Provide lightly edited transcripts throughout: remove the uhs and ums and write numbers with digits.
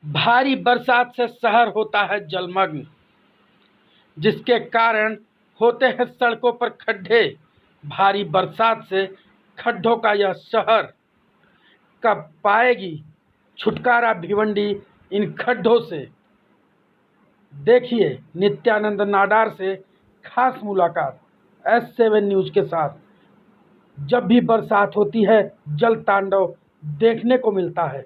भारी बरसात से शहर होता है जलमग्न, जिसके कारण होते हैं सड़कों पर खड्डे। भारी बरसात से खड्डों का यह शहर कब पाएगी छुटकारा भिवंडी इन खड्डों से? देखिए नित्यानंद नाडार से खास मुलाकात S7 न्यूज के साथ। जब भी बरसात होती है जल तांडव देखने को मिलता है।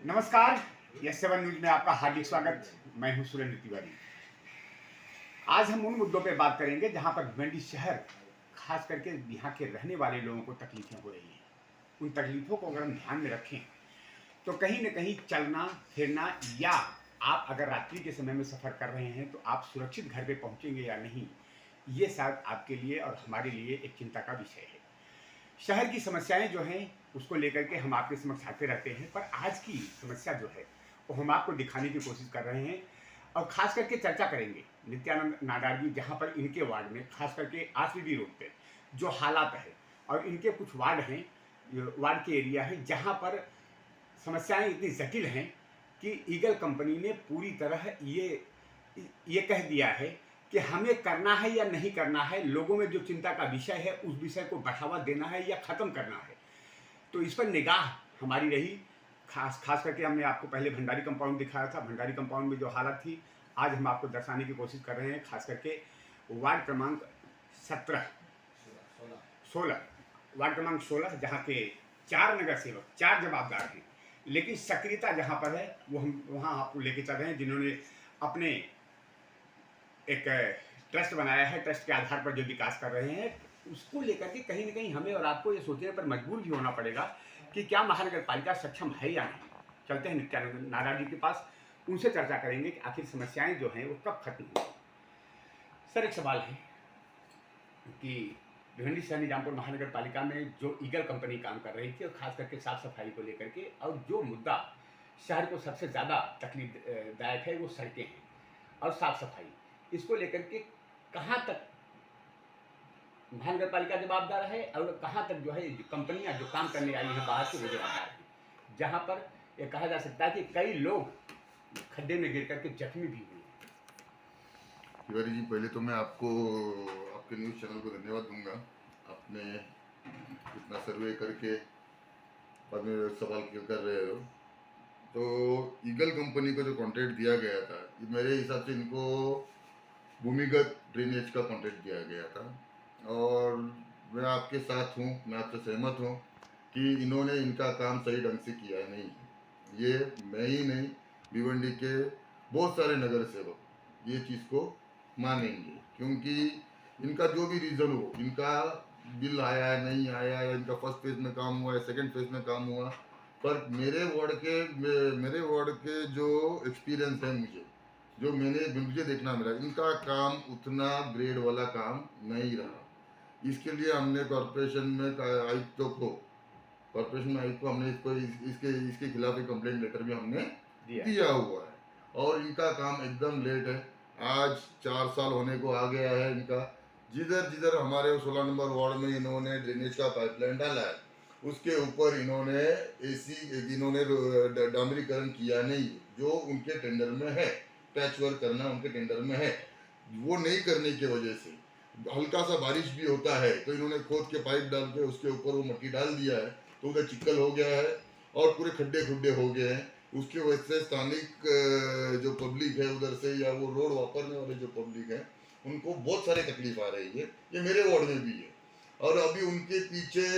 नमस्कार, S7 न्यूज में आपका हार्दिक स्वागत। मैं हूं सुरेंद्र तिवारी। आज हम उन मुद्दों पे बात करेंगे जहां पर भिवंडी शहर, खास करके यहाँ के रहने वाले लोगों को तकलीफें हो रही हैं। उन तकलीफों को अगर हम ध्यान में रखें तो कहीं न कहीं चलना फिरना, या आप अगर रात्रि के समय में सफ़र कर रहे हैं तो आप सुरक्षित घर पे पहुँचेंगे या नहीं, ये शायद आपके लिए और हमारे लिए एक चिंता का विषय है। शहर की समस्याएं जो हैं उसको लेकर के हम आपके समक्ष आते रहते हैं, पर आज की समस्या जो है वो हम आपको दिखाने की कोशिश कर रहे हैं और खास करके चर्चा करेंगे नित्यानंद नाडार जी, जहाँ पर इनके वार्ड में खास करके आरसीडी रोड पे जो हालात है, और इनके कुछ वार्ड हैं, वार्ड के एरिया है जहाँ पर समस्याएं इतनी जटिल हैं कि ईगल कंपनी ने पूरी तरह ये कह दिया है कि हमें करना है या नहीं करना है। लोगों में जो चिंता का विषय है उस विषय को बढ़ावा देना है या ख़त्म करना है, तो इस पर निगाह हमारी रही। खास करके हमने आपको पहले भंडारी कंपाउंड दिखाया था। भंडारी कंपाउंड में जो हालत थी आज हम आपको दर्शाने की कोशिश कर रहे हैं। खास करके वार्ड क्रमांक 16 वार्ड क्रमांक 16 जहाँ के 4 नगर सेवक, 4 जवाबदार हैं, लेकिन सक्रियता जहाँ पर है वो हम वहाँ आपको लेके चल रहे हैं, जिन्होंने अपने एक ट्रस्ट बनाया है। ट्रस्ट के आधार पर जो विकास कर रहे हैं उसको लेकर के कहीं ना कहीं हमें और आपको ये सोचने पर मजबूर भी होना पड़ेगा कि क्या महानगर पालिका सक्षम है या नहीं। चलते हैं नित्यानंद नाडार जी के पास, उनसे चर्चा करेंगे कि आखिर समस्याएं जो हैं वो कब खत्म होंगी। सर, एक सवाल है कि भिवंडी शहर निजामपुर महानगर पालिका में जो ईगल कंपनी काम कर रही थी, और खास करके साफ सफाई को लेकर के, और जो मुद्दा शहर को सबसे ज़्यादा तकलीफदायक है वो सड़कें हैं और साफ सफाई, इसको लेकर के कहाँ तक महानगर पालिका जवाबदार है और कहाँ तक जो है कंपनियां जो काम करने आई हैं बाहर से वो जवाबदार हैं, जहाँ पर यह कहा जा सकता है कि कई लोग खड्डे में गिर करके जख्मी भी हुए। तिवारी जी, पहले तो मैं आपको आपके न्यूज़ चैनल को धन्यवाद दूंगा। आपने इतना सर्वे करके बाद में सवाल कर रहे हो। तो ईगल कंपनी को जो कॉन्ट्रैक्ट दिया गया था, मेरे हिसाब से इनको भूमिगत ड्रेनेज का कॉन्ट्रैक्ट दिया गया था, और मैं आपके साथ हूँ, मैं आपसे सहमत हूँ कि इन्होंने इनका काम सही ढंग से किया नहीं। ये मैं ही नहीं, भिवंडी के बहुत सारे नगर सेवक ये चीज़ को मानेंगे, क्योंकि इनका जो भी रीज़न हो, इनका बिल आया है नहीं आया है, इनका फर्स्ट फेज में काम हुआ है, सेकंड फेज में काम हुआ, पर मेरे वार्ड के जो एक्सपीरियंस है, मुझे देखना मिला, इनका काम उतना ग्रेड वाला काम नहीं रहा। इसके लिए हमने कॉरपोरेशन में आयुक्त को हमने इसके खिलाफ एक कंप्लेंट लेटर भी हमने दिया हुआ है, और इनका काम एकदम लेट है। आज 4 साल होने को आ गया है इनका। जिधर हमारे 16 नंबर वार्ड में इन्होंने ड्रेनेज का पाइपलाइन डाला है, उसके ऊपर इन्होंने डामरीकरण किया नहीं, जो उनके टेंडर में है। पैच वर्क करना उनके टेंडर में है, वो नहीं करने की वजह से हल्का सा बारिश भी होता है तो इन्होंने खोद के पाइप डाल के उसके ऊपर वो मिट्टी डाल दिया है, तो उधर चिक्कल हो गया है और पूरे खड्डे खुड्डे हो गए हैं। उसकी वजह से स्थानिक जो पब्लिक है उधर से, या वो रोड वापरने वाले जो पब्लिक है, उनको बहुत सारी तकलीफ आ रही है। ये मेरे वार्ड में भी है, और अभी उनके पीछे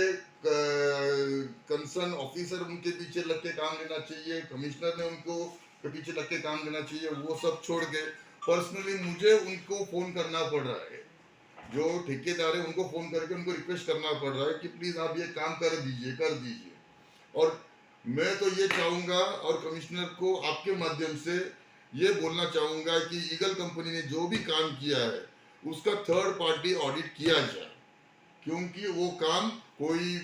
कंसर्न ऑफिसर उनके पीछे लग के काम लेना चाहिए, कमिश्नर ने उनको के पीछे लग के काम लेना चाहिए। वो सब छोड़ के पर्सनली मुझे उनको फ़ोन करना पड़ रहा है, जो ठेकेदार है उनको फ़ोन करके उनको रिक्वेस्ट करना पड़ रहा है कि प्लीज़ आप ये काम कर दीजिए। और मैं तो ये चाहूँगा, और कमिश्नर को आपके माध्यम से ये बोलना चाहूँगा कि ईगल कंपनी ने जो भी काम किया है उसका थर्ड पार्टी ऑडिट किया जाए, क्योंकि वो काम कोई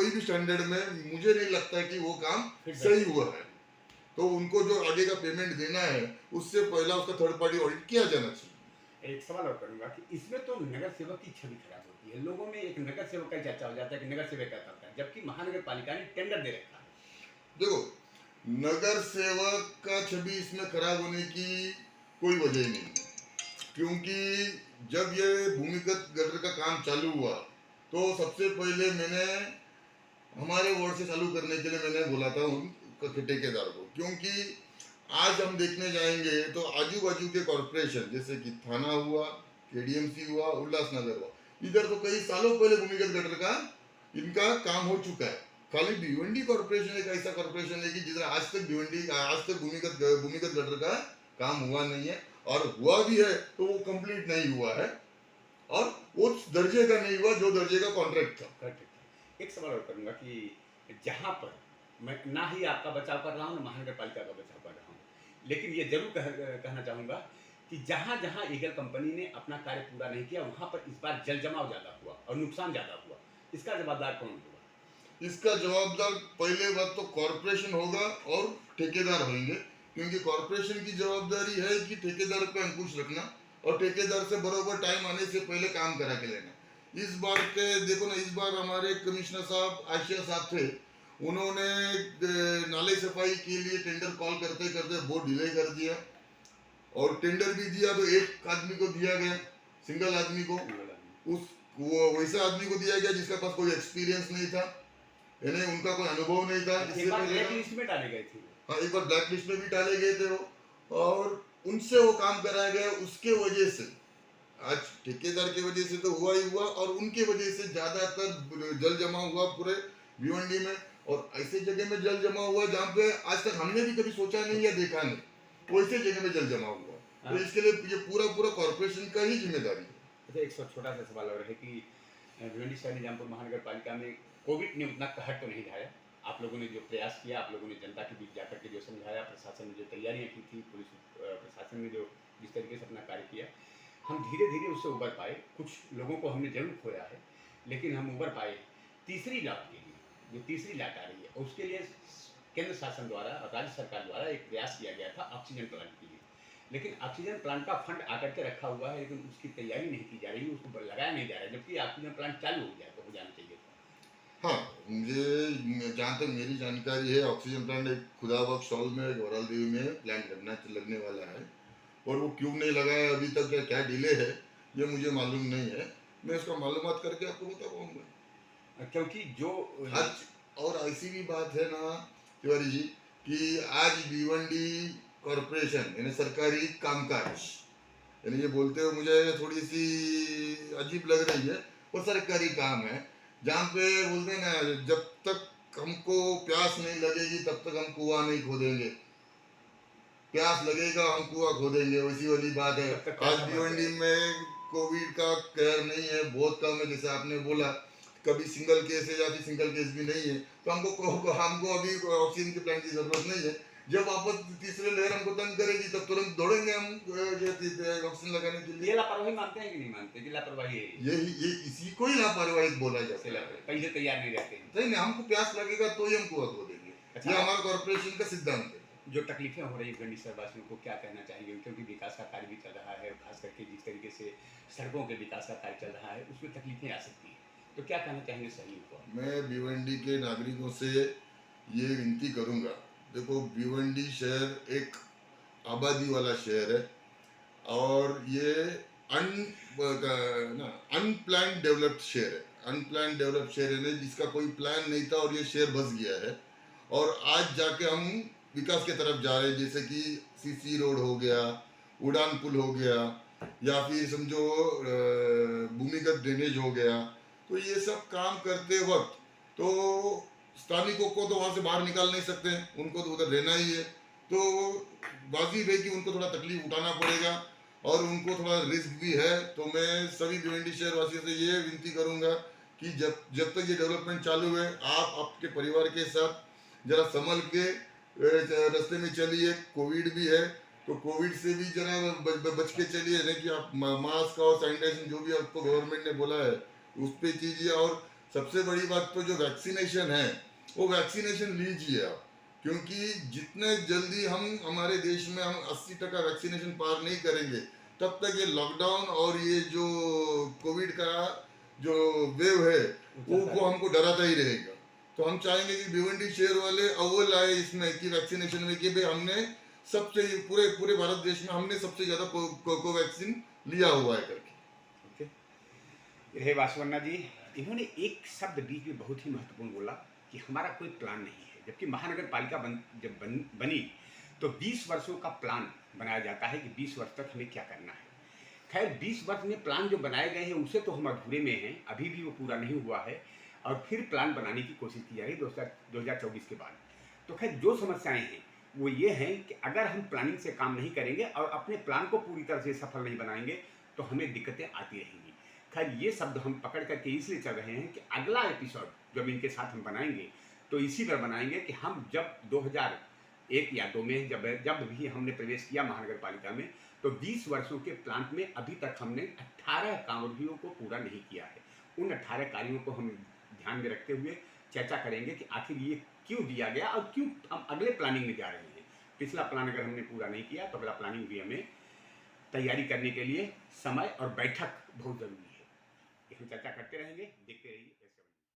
भी स्टैंडर्ड में मुझे नहीं लगता कि वो काम सही हुआ है। तो उनको जो आगे का पेमेंट देना है उससे पहला उसका थर्ड पार्टी ऑडिट किया जाना चाहिए। एक सवाल और करूंगा कि इसमें तो नगर सेवक की छवि खराब होती ये लोगों में एक नगर सेवक का चर्चा हो जाता है कि नगर सेवक क्या करता है, जबकि महानगर पालिका ने टेंडर दे रखा है। देखो, नगर सेवक का छवि इसमें खराब होने की कोई वजह ही नहीं है, क्योंकि जब ये भूमिगत गटर का काम चालू हुआ तो सबसे पहले मैंने हमारे वार्ड से चालू करने के लिए मैंने बोला था उन ठेकेदार को, क्योंकि आज हम देखने जाएंगे तो आजू बाजू के कॉरपोरेशन जैसे कि थाना हुआ, केडीएमसी हुआ, उल्लासनगर हुआ, इधर तो कई सालों पहले भूमिगत गटर का इनका काम हो चुका है। खाली भिवंडी कॉरपोरेशन एक ऐसा कॉरपोरेशन है कि जिधर आज तक भूमिगत गटर का काम हुआ नहीं है, और हुआ भी है तो वो कंप्लीट नहीं हुआ है, और उस दर्जे का नहीं हुआ जो दर्जे का कॉन्ट्रैक्ट था। करेक्ट। एक सवाल और करूंगा कि जहां पर मैं ना ही आपका बचाव कर रहा हूं ना महानगर पालिका का बचाव कर रहा हूं, लेकिन ये जरूर कहना चाहूंगा कि जहां जहां ईगल कंपनी ने अपना कार्य पूरा नहीं किया वहां पर इस बार जल जमाव ज्यादा हुआ और नुकसान ज्यादा हुआ। इसका जवाबदार कौन होगा? इसका जवाबदार पहले बात तो कॉरपोरेशन होगा और ठेकेदार होंगे, क्योंकि कॉरपोरेशन की जवाबदारी है कि ठेकेदार पे अंकुश रखना और ठेकेदार से बरोबर टाइम आने से पहले काम करा के लेना। इस बार के देखो ना, इस बार हमारे कमिश्नर साहब आशिया साहब थे, उन्होंने नाले सफाई के लिए टेंडर कॉल करते करते बहुत डिले कर दिया, और टेंडर भी दिया तो एक आदमी को दिया गया, सिंगल आदमी को, वो वैसा आदमी को दिया गया जिसका पास कोई एक्सपीरियंस नहीं था, यानी उनका कोई अनुभव नहीं था। एक बार ब्लैक लिस्ट में डाले गए थे। हाँ, एक बार ब्लैक लिस्ट में भी डाले गए थे वो, और उनसे वो काम कराया गया। उसके वजह से आज ठेकेदार की वजह से तो हुआ ही हुआ, और उनके वजह से ज्यादातर जल जमा हुआ पूरे भिवंडी में, और ऐसे जगह में जल जमा हुआ जहाँ पे आज तक हमने भी कभी सोचा नहीं या देखा नहीं, वैसे जगह में जल जमा हुआ। तो इसके लिए ये पूरा कॉर्पोरेशन का ही जिम्मेदारी है। अच्छा, एक छोटा सा सवाल और है कि भिवंडी शहर निजामपुर महानगर पालिका में कोविड ने उतना कहर तो नहीं ढाया। आप लोगों ने जो प्रयास किया, आप लोगों ने जनता के बीच जाकर के जो समझाया, प्रशासन ने जो तैयारियां की थी, पुलिस प्रशासन ने जो जिस तरीके से अपना कार्य किया, हम धीरे धीरे उससे उबर पाए। कुछ लोगों को हमने जरूर खोया है, लेकिन हम उबर पाए। तीसरी लाट के लिए, जो तीसरी लाट आ रही है, उसके लिए केंद्र शासन द्वारा और राज्य सरकार द्वारा एक प्रयास किया गया था ऑक्सीजन प्लांट के लिए, लेकिन ऑक्सीजन प्लांट का फंड आकर के रखा हुआ है, लेकिन उसकी तैयारी नहीं की जा रही, उसको लगाया नहीं जा रहा है, जबकि ऑक्सीजन प्लांट चालू हो जाए तो हो जाना चाहिए था। हाँ, मुझे जहाँ तक मेरी जानकारी है, ऑक्सीजन प्लांट एक खुदाबख्श सॉल में, गौराल देवी में प्लांट लगने वाला है, और वो क्यों नहीं लगा है अभी तक, क्या डिले है ये मुझे मालूम नहीं है। मैं इसका मालूमात करके आपको बता पाऊंगा, क्योंकि जो आज और ऐसी भी बात है ना तिवारी जी कि आज भिवंडी कॉरपोरेशन यानी सरकारी कामकाज, यानी ये बोलते हुए मुझे थोड़ी सी अजीब लग रही है, वो सरकारी काम है जहाँ पे बोलते हैं ना, जब तक हमको प्यास नहीं लगेगी तब तक हम कुआं नहीं खोदेंगे, प्यास लगेगा हम कुआं खोदेंगे, वैसी वाली बात है। आज भिवंडी में कोविड का कहर नहीं है, बहुत कम है, जैसे आपने बोला कभी सिंगल केस है या फिर सिंगल केस भी नहीं है, तो हमको अभी ऑक्सीजन के प्लांट की जरूरत नहीं है। जब वापस तीसरे लहर हमको तंग करेगी तब तुरंत दौड़ेंगे हम ऑक्सीजन लगाने के लिए। ये लापरवाही मानते हैं कि नहीं मानते कि लापरवाही है? ये इसी को ही लापरवाही बोला जाता है, पहले तैयार नहीं रहते हैं। नहीं, हमको प्यास लगेगा तो ही हम कुआं खोदेंगे। अच्छा, ये हमारा कॉर्पोरेशन का सिद्धांत है। जो तकलीफें हो रही है भिवंडी शहरवासियों को क्या कहना चाहेंगे? क्योंकि विकास का कार्य भी चल रहा है, खास करके जिस तरीके से सड़कों के विकास का कार्य चल रहा है उसमें तकलीफें आ सकती हैं, तो क्या कहना चाहेंगे सहयोग को? मैं भिवंडी के नागरिकों से ये विनती करूंगा, देखो भिवंडी शहर एक आबादी वाला शहर है, और ये अनप्लान्ड डेवलप्ड शहर है। अनप्लान्ड डेवलप्ड शहर है जिसका कोई प्लान नहीं था, और ये शहर बस गया है, और आज जाके हम विकास की तरफ जा रहे हैं, जैसे कि सीसी रोड हो गया, उड़ान पुल हो गया, या फिर समझो भूमिगत ड्रेनेज हो गया। तो ये सब काम करते वक्त तो स्थानिकों को तो वहाँ से बाहर निकाल नहीं सकते, उनको तो उधर रहना ही है, तो वाजिब है कि उनको थोड़ा तकलीफ उठाना पड़ेगा, और उनको थोड़ा रिस्क भी है। तो मैं सभी भिवंडी शहर वासियों से ये विनती करूँगा कि जब तक ये डेवलपमेंट चालू है, आप आपके परिवार के साथ जरा संभल के रास्ते में चलिए। कोविड भी है तो कोविड से भी जरा बच के चलिए, नहीं कि आप मास्क और सैनिटाइजेशन जो भी आपको गवर्नमेंट ने बोला है उस पर कीजिए। और सबसे बड़ी बात तो जो वैक्सीनेशन है वो वैक्सीनेशन लीजिए आप, क्योंकि जितने जल्दी हम हमारे देश में हम 80% वैक्सीनेशन पार नहीं करेंगे तब तक ये लॉकडाउन और ये जो कोविड का जो वेव है वो हमको डराता ही रहेगा। तो हम चाहेंगे कि भिवंडी शहर वाले अव्वल आए इसमें कि वैक्सीनेशन में कि भाई हमने सबसे पूरे पूरे भारत देश में हमने सबसे ज्यादा कोवैक्सीन लिया हुआ है करके। रहे वासवन्ना जी, इन्होंने एक शब्द बीच में बहुत ही महत्वपूर्ण बोला कि हमारा कोई प्लान नहीं है, जबकि महानगर पालिका जब बनी तो 20 वर्षों का प्लान बनाया जाता है कि 20 वर्ष तक हमें क्या करना है। खैर 20 वर्ष में प्लान जो बनाए गए हैं उसे तो हम अधूरे में हैं, अभी भी वो पूरा नहीं हुआ है और फिर प्लान बनाने की कोशिश की जा रही है 2024 के बाद। तो खैर जो समस्याएं हैं वो ये हैं कि अगर हम प्लानिंग से काम नहीं करेंगे और अपने प्लान को पूरी तरह से सफल नहीं बनाएंगे तो हमें दिक्कतें आती रहेंगी। खैर ये शब्द हम पकड़ करके इसलिए चल रहे हैं कि अगला एपिसोड जब इनके साथ हम बनाएंगे तो इसी पर बनाएंगे कि हम जब 2001 या 2 में जब भी हमने प्रवेश किया महानगर पालिका में तो 20 वर्षों के प्लान में अभी तक हमने 18 कार्यों को पूरा नहीं किया है। उन 18 कार्यों को हम ध्यान में रखते हुए चर्चा करेंगे कि आखिर ये क्यों दिया गया और क्यों हम अगले प्लानिंग में जा रहे हैं। पिछला प्लान अगर हमने पूरा नहीं किया तो अगला प्लानिंग भी हमें तैयारी करने के लिए समय और बैठक बहुत ज़रूरी है। हम चर्चा करते रहेंगे, देखते रहिए।